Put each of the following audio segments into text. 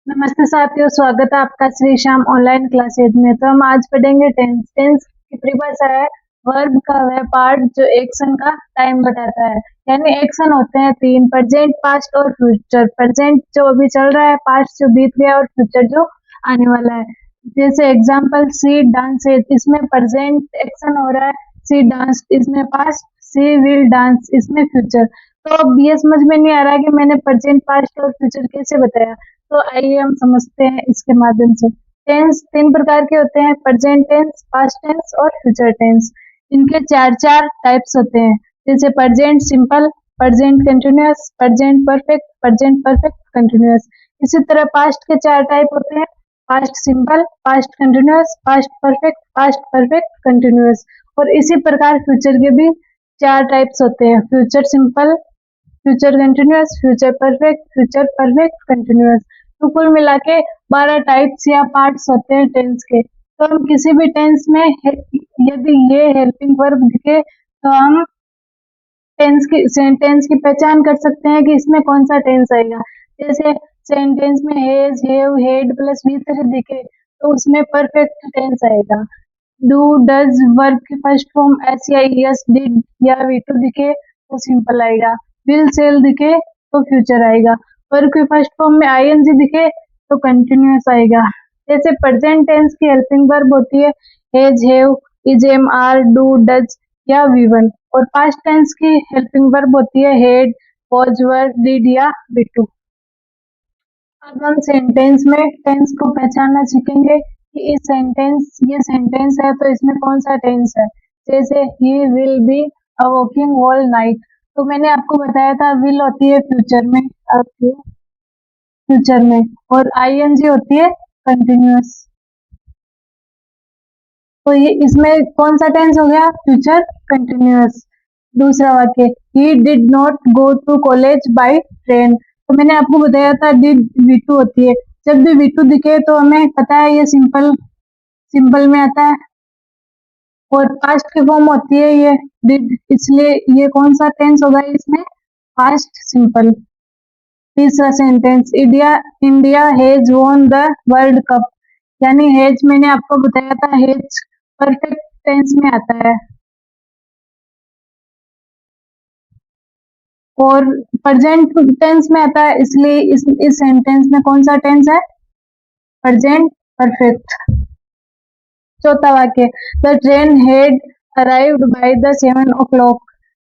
नमस्ते साथियों, स्वागत है आपका श्री श्याम ऑनलाइन क्लासेज में। तो हम आज पढ़ेंगे टेंस। टेंस की परिभाषा है वर्ब का वह पार्ट जो एक्शन का टाइम बताता है। यानी एक्शन होते हैं तीन: प्रेजेंट, पास्ट और फ्यूचर। प्रेजेंट जो अभी चल रहा है, पास्ट जो बीत गया और फ्यूचर जो आने वाला है। जैसे एग्जाम्पल, सी डांस, इसमें प्रेजेंट एक्शन हो रहा है, सी डांस इसमें पास्ट, सी विल डांस इसमें फ्यूचर। तो अब ये समझ में नहीं आ रहा है कि मैंने प्रेजेंट, पास्ट और फ्यूचर कैसे बताया। तो आइए हम समझते हैं इसके माध्यम से। टेंस तीन प्रकार के होते हैं: प्रेजेंट टेंस, पास्ट टेंस और फ्यूचर टेंस। इनके चार चार टाइप्स होते हैं, जैसे present simple, present continuous, present perfect, present perfect continuous. इसी तरह पास्ट के चार टाइप होते हैं: past simple, past continuous, past perfect, past perfect continuous. और इसी प्रकार फ्यूचर के भी चार टाइप्स होते हैं: future simple, future continuous, future perfect, future perfect continuous. तो कुल मिला के 12 टाइप्स या पार्ट्स होते हैं टेंस के। तो हम किसी भी टेंस में यदि ये हेल्पिंग वर्ब दिखे तो हम सेंटेंस की पहचान कर सकते हैं कि इसमें कौन सा टेंस आएगा। जैसे सेंटेंस में has, have, had plus V तरह दिखे तो उसमें परफेक्ट टेंस आएगा। डू, डज वर्ब की फर्स्ट फॉर्म एस या यस, डिड या वी टू दिखे तो सिंपल आएगा। विल, सेल दिखे तो फ्यूचर आएगा। वर्ब की फर्स्ट फॉर्म में आईएनजी दिखे तो कंटिन्यूअस आएगा। जैसे प्रेजेंट टेंस की हेल्पिंग वर्ब होती है has, have, is, am, are, do, does या वी वन। और पास्ट टेंस की हेल्पिंग वर्ब होती है हेड, वॉज, वर, डिड या वी टू। अब हम सेंटेंस में टेंस को पहचानना सीखेंगे कि ये सेंटेंस है तो इसमें कौन सा टेंस है। जैसे he will be a working all night, तो मैंने आपको बताया था विल होती है फ्यूचर में, फ्यूचर में, और आईएनजी होती है कंटिन्यूअस। तो ये इसमें कौन सा टेंस हो गया? Future continuous. दूसरा वाक्य, he did not go to college by train, तो मैंने आपको बताया था डिड वी टू होती है। जब भी वी टू दिखे तो हमें पता है ये सिंपल सिंपल में आता है और पास्ट की फॉर्म होती है ये डिड, इसलिए ये कौन सा टेंस होगा इसमें? Past simple. तीसरा sentence, India India has won the world cup, यानी हैज मैंने आपको बताया था हैज परफेक्ट टेंस में आता है। और प्रेजेंट टेंस में आता है, इसलिए इस सेंटेंस में कौन सा टेंस है? Present perfect. चौथा वाक्य, the train had arrived by the 7 o'clock,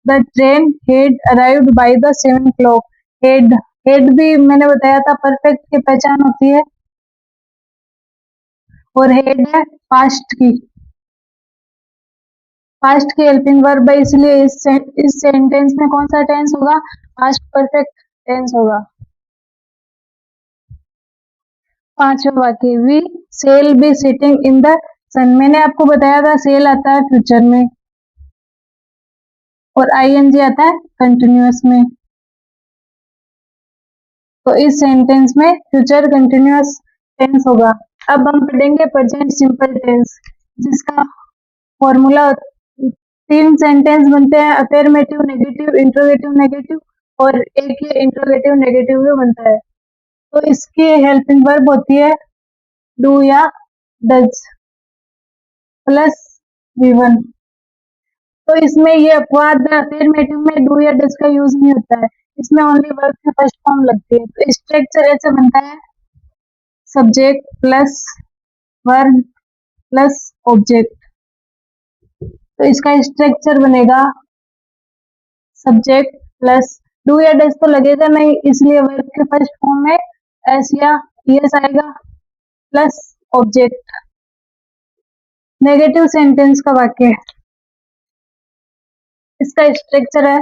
the train had arrived by the 7 o'clock। Head head भी मैंने बताया था परफेक्ट की पहचान होती है और हेड है पास्ट की, पास्ट की हेल्पिंग वर्ब है, इसलिए इस सेंटेंस में कौन सा टेंस होगा? पास्ट परफेक्ट टेंस होगा। पांचवा वाक्य, we shall be sitting in the sun, मैंने आपको बताया था सेल आता है फ्यूचर में और आईएनजी आता है कंटिन्यूअस में। तो इस सेंटेंस में फ्यूचर कंटिन्यूअस टेंस होगा। अब हम पढ़ेंगे प्रेजेंट सिंपल टेंस, जिसका फॉर्मूला, तीन सेंटेंस बनते हैं, अफर्मेटिव, नेगेटिव, इंट्रोगेटिव, नेगेटिव, और एक ये इंट्रोगेटिव नेगेटिव भी बनता है। तो इसकी हेल्पिंग वर्ब होती है डू या डज प्लस वी वन। तो इसमें ये अपवाद है, अफर्मेटिव में डू या डज का यूज नहीं होता है, इसमें ओनली वर्ब की फर्स्ट फॉर्म लगती है। तो स्ट्रक्चर ऐसे बनता है subject plus verb plus object. तो इसका स्ट्रक्चर बनेगा सब्जेक्ट प्लस डू या डज तो लगेगा नहीं, इसलिए वर्ब के फर्स्ट फॉर्म में एस या ईएस आएगा प्लस ऑब्जेक्ट। नेगेटिव सेंटेंस का वाक्य, इसका स्ट्रक्चर है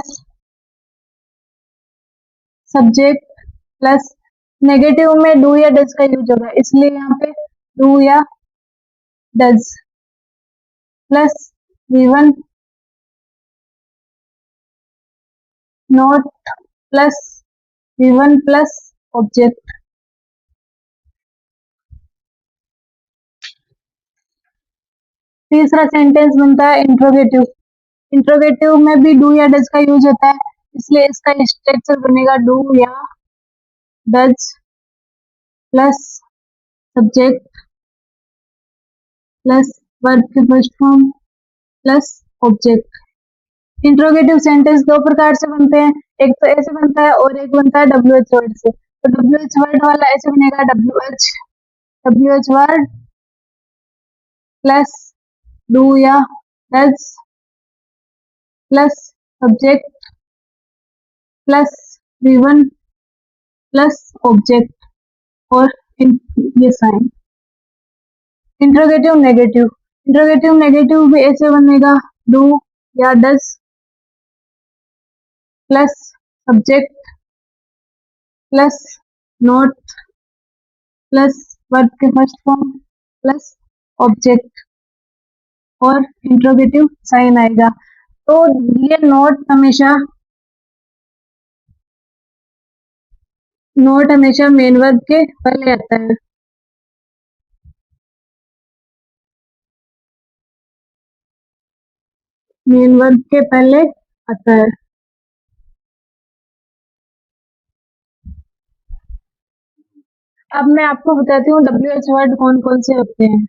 सब्जेक्ट प्लस, नेगेटिव में डू या डज का यूज होगा, इसलिए यहाँ पे डू या does plus V one not plus V one plus object. तीसरा सेंटेंस बनता है इंट्रोगेटिव। इंट्रोगेटिव में भी डू या डज का यूज होता है, इसलिए इसका स्ट्रक्चर बनेगा डू या does plus subject plus verb के first form plus object. Interrogative sentence दो प्रकार से बनते हैं, एक तो ऐसे बनता है और एक बनता है WH वर्ड से। तो WH वर्ड वाला ऐसे बनेगा, WH वर्ड प्लस डू या does plus subject plus V1 plus object और ये साइन। इंट्रोगेटिव नेगेटिव भी ऐसे बनेगा, डू या does plus subject plus not plus verb के फर्स्ट फॉर्म प्लस ऑब्जेक्ट और इंट्रोगेटिव साइन आएगा। तो ये नोट हमेशा मेन वर्ब के पहले आता है। मेन वर्ब के पहले आता है। अब मैं आपको बताती हूँ WH वर्ड कौन कौन से होते हैं।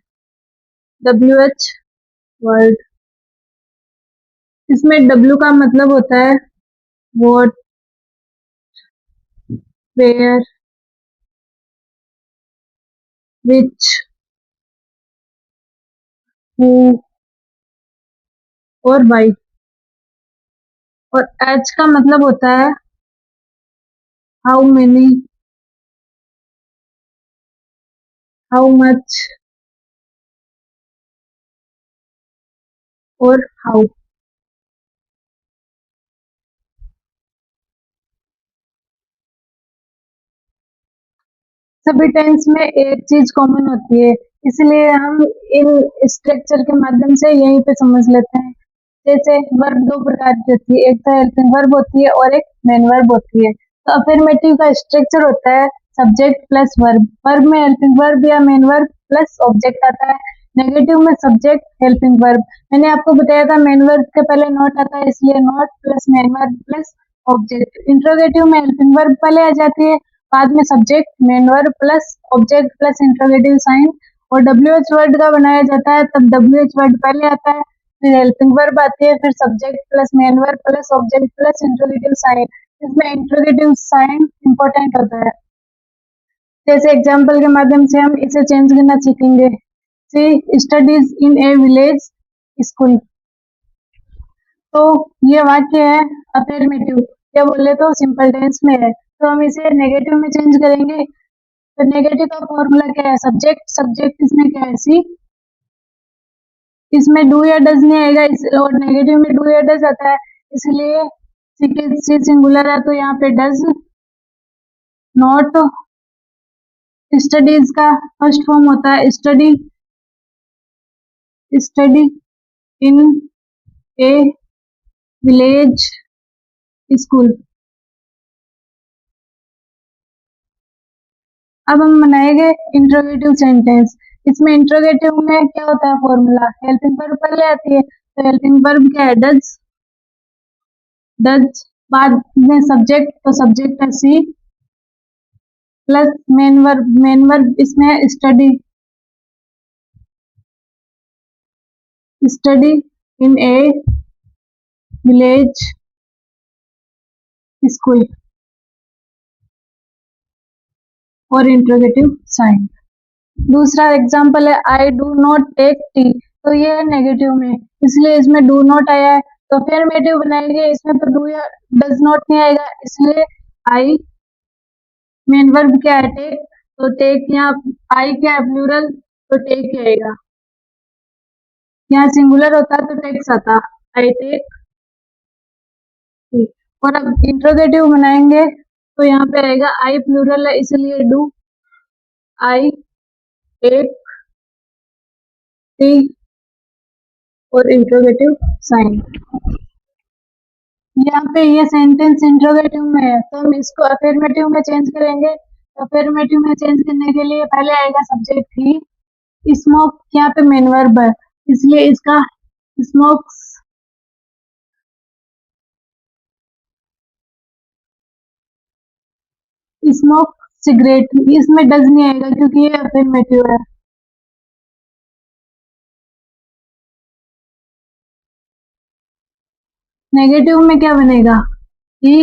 WH वर्ड, इसमें W का मतलब होता है व्हाट, वेयर, विच, हु और वाई। और H का मतलब होता है हाउ मेनी, हाउ मच और हाउ। सभी टेंस में एक चीज कॉमन होती है, इसलिए हम इन स्ट्रक्चर के माध्यम से यहीं पे समझ लेते हैं। जैसे वर्ब दो प्रकार की होती है, एक तो हेल्पिंग वर्ब होती है और एक मेन वर्ब होती है। तो अफर्मेटिव का स्ट्रक्चर होता है सब्जेक्ट प्लस वर्ब। वर्ब में हेल्पिंग वर्ब या मेन वर्ब प्लस ऑब्जेक्ट आता है। नेगेटिव में सब्जेक्ट हेल्पिंग वर्ब। मैंने आपको बताया था मेन वर्ब के पहले नॉट आता है, इसलिए not plus main verb plus object. Interrogative में हेल्पिंग वर्ब पहले आ जाती है, बाद में subject main verb plus object plus interrogative sign. और WH वर्ड का बनाया जाता है तब WH वर्ड पहले आता है, फिर हेल्पिंग वर्ब आती है, फिर subject plus main verb plus object plus interrogative sign. इसमें इंट्रोगेटिव साइन इंपॉर्टेंट होता है। जैसे एग्जाम्पल के माध्यम से हम इसे चेंज करना सीखेंगे। She studies in a village school. तो ये वाक्य है अफर्मेटिव, या बोले तो सिंपल टेंस में है, तो हम इसे नेगेटिव में चेंज करेंगे। तो नेगेटिव का फॉर्मूला क्या है, सब्जेक्ट इसमें क्या है सी, इसमें डू या डज नहीं आएगा, और नेगेटिव में डू या डज आता है, इसलिए सी सिंगुलर है तो यहाँ पे डज। नॉट, स्टडीज का फर्स्ट फॉर्म होता है study in a village school. अब हम बनाएंगे इंट्रोगेटिव सेंटेंस। इसमें इंट्रोगेटिव में क्या होता है फॉर्मूला, हेल्पिंग वर्ब पहले आती है, तो हेल्पिंग वर्ब क्या है डज, बाद में सब्जेक्ट, तो सब्जेक्ट है सी प्लस मेन वर्ब इसमें है study in a village school और इंट्रोगेटिव साइन। दूसरा एग्जाम्पल है I do not take tea, तो ये है नेगेटिव में, इसलिए इसमें डू नॉट आया है। तो अफर्मेटिव बनाएंगे, इसमें तो डू या डज नॉट नहीं आएगा, इसलिए आई, मेन वर्ब क्या है टेक, तो टेक, यहाँ आई क्या है प्लूरल, तो टेक ही आएगा। यहाँ सिंगुलर होता तो टेक्स आता, आई टेक। और अब इंट्रोगेटिव बनाएंगे तो यहाँ पे आएगा आई प्लूरल है, इसलिए डू, आई टेक टी और इंट्रोगेटिव साइन। यहाँ पे ये सेंटेंस इंट्रोगेटिव में है, तो हम इसको अफर्मेटिव में चेंज करेंगे। अफर्मेटिव में चेंज करने के लिए पहले आएगा सब्जेक्ट ही, स्मोक यहाँ पे मेन वर्ब है, इसलिए इसका स्मोक्स, सिगरेट, इसमें डज नहीं आएगा क्योंकि ये अफर्मेटिव है। नेगेटिव में क्या बनेगा? ही,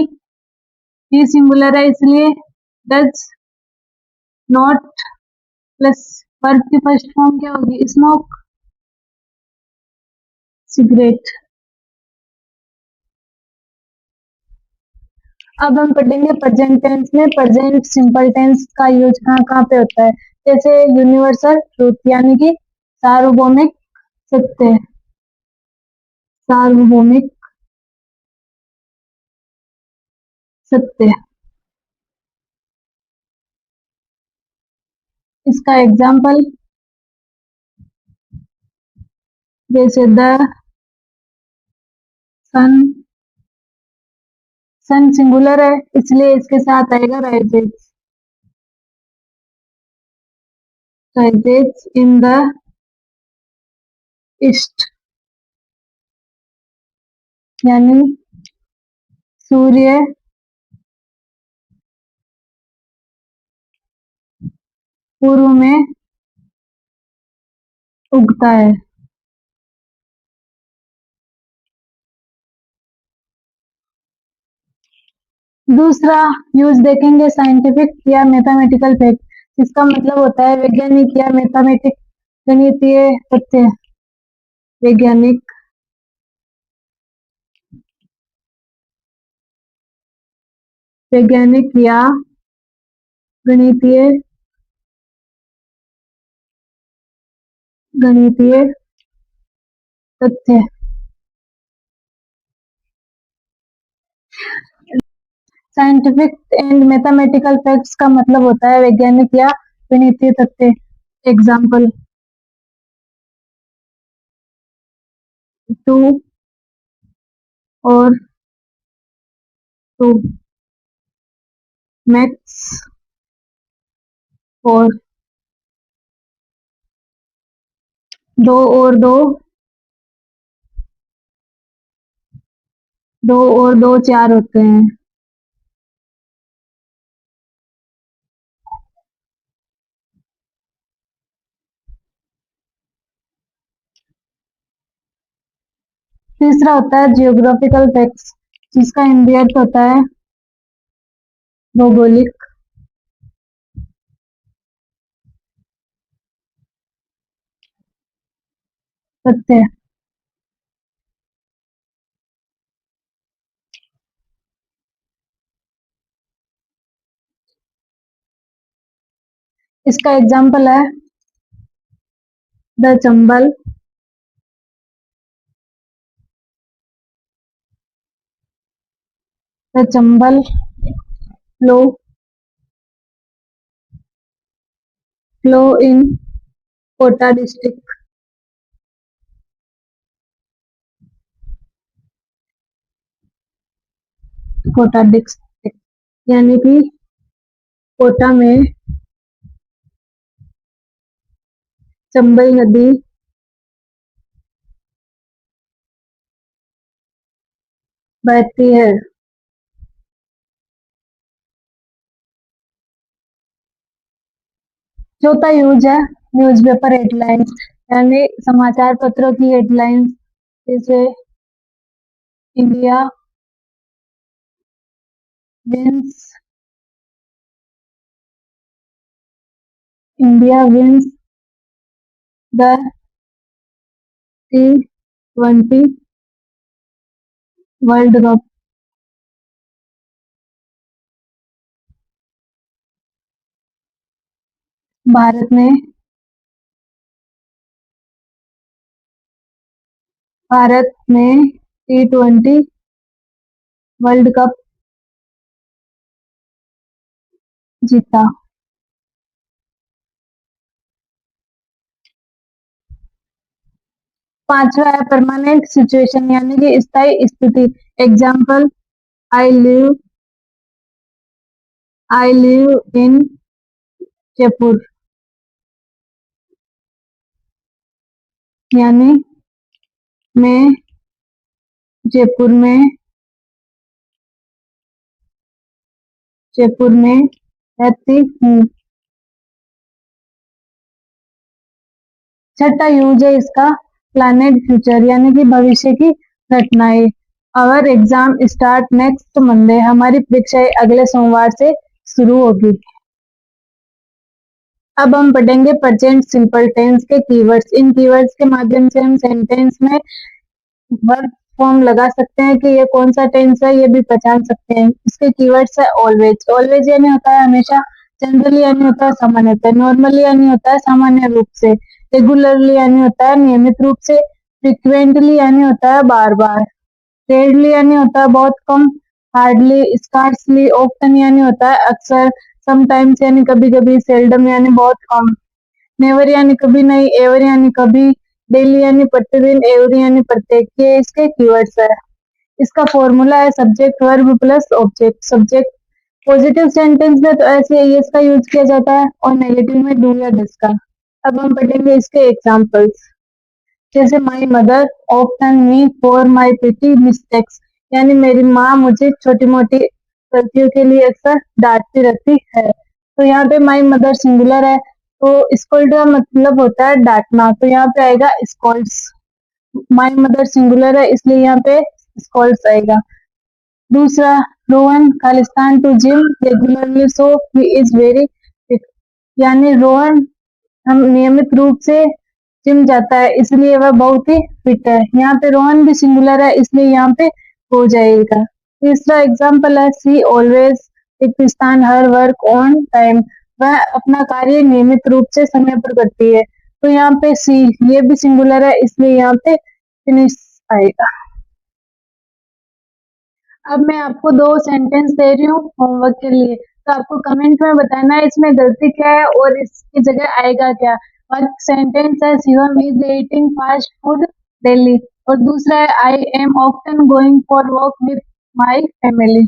ही सिंगुलर है इसलिए डज नॉट प्लस वर्ब की फर्स्ट फॉर्म क्या होगी? Smoke, cigarette. अब हम पढ़ेंगे प्रेजेंट टेंस में। प्रेजेंट सिंपल टेंस का यूज कहाँ कहाँ पे होता है? जैसे यूनिवर्सल ट्रूथ यानी कि सार्वभौमिक सत्य, सार्वभौमिक सत्य। इसका एग्जाम्पल जैसे द सन, सन सिंगुलर है इसलिए इसके साथ आएगा rises, rises in the east यानी सूर्य पूर्व में उगता है। दूसरा यूज देखेंगे साइंटिफिक या मैथमेटिकल फैक्ट, जिसका मतलब होता है वैज्ञानिक या मैथमेटिक गणितीय तथ्य। वैज्ञानिक वैज्ञानिक या गणितीय गणितीय तथ्य। साइंटिफिक एंड मैथमेटिकल फैक्ट्स का मतलब होता है वैज्ञानिक या गणितीय तथ्य। एग्जाम्पल, टू और टू मैक्स और दो और दो, दो और दो चार होते हैं। तीसरा होता है जियोग्राफिकल फैक्ट्स, जिसका हिंदी अर्थ होता है भौगोलिक तथ्य। इसका एग्जाम्पल है the Chambal, the Chambal flow flow in Kota district. Kota district यानी कि कोटा में चंबल नदी बहती है। चौथा यूज है न्यूज़पेपर हेडलाइंस, यानी समाचार पत्रों की हेडलाइंस, जैसे India wins, India wins the T20 world cup. Bharat ने भारत ने T20 वर्ल्ड कप जीता। पांचवा है परमानेंट सिचुएशन यानी कि स्थायी स्थिति। Example, I live in Jaipur यानी मैं जयपुर में रहती हूँ। छठा यूज है इसका प्लानिड फ्यूचर यानी कि भविष्य की घटनाएं। Our exam start next Monday, हमारी परीक्षाएं अगले सोमवार से शुरू होगी। अब हम पढ़ेंगे प्रेजेंट सिंपल टेंस के कीवर्ड्स। इन कीवर्ड्स के माध्यम से हम सेंटेंस में वर्ब फॉर्म लगा सकते हैं कि ये कौन सा टेंस है, ये भी पहचान सकते हैं। इसके कीवर्ड्स है ऑलवेज। ऑलवेज यानी होता है हमेशा, जनरली यानी होता है सामान्यतः, नॉर्मली यानी होता है सामान्य रूप से, रेगुलरली यानी होता है नियमित रूप से, फ्रिक्वेंटली यानी होता है बार बार, रेयरली यानी होता है बहुत कम, हार्डली, स्कार्सली, ऑफ्टन यानी होता है अक्सर, समटाइम्स यानी कभी कभी, सेल्डम यानी बहुत कम, नेवर यानी कभी नहीं, एवर यानी कभी, डेली यानी प्रतिदिन, एवरी यानी प्रत्येक। ये इसके कीवर्ड्स है। इसका फॉर्मूला है subject verb plus object. Subject positive sentence में तो ऐसे यस का यूज किया जाता है और नेगेटिव में डू या डज का। अब हम पढ़ेंगे इसके एग्जांपल्स, जैसे my mother often me for my petty mistakes, यानी मेरी माँ मुझे छोटी मोटी गलतियों के लिए अक्सर डांटती रहती है। तो यहाँ पे माई मदर सिंगुलर है, तो स्कोल्ड का मतलब होता है डांटना, तो यहाँ पे आएगा स्कोल्ड्स। माई मदर सिंगुलर है इसलिए यहाँ पे स्कोल्ड्स आएगा। दूसरा, रोहन खालिस्तान to gym regularly so he is very fit, यानी रोहन हम नियमित रूप से जिम जाता है इसलिए वह बहुत ही फिट है। यहाँ पे रोहन भी सिंगुलर है इसलिए यहाँ पे हो जाएगा। तीसरा एग्जाम्पल है सी ऑलवेज पाकिस्तान हर वर्क ऑन टाइम, वह अपना कार्य नियमित रूप से समय पर करती है। तो यहाँ पे सी ये भी सिंगुलर है इसलिए यहाँ पे फिनिश आएगा। अब मैं आपको 2 सेंटेंस दे रही हूँ होमवर्क के लिए, तो आपको कमेंट में बताना है इसमें गलती क्या है और इसकी जगह आएगा क्या। फर्स्ट सेंटेंस है Shivam is eating fast food daily, और दूसरा है I am often going for walk with my family.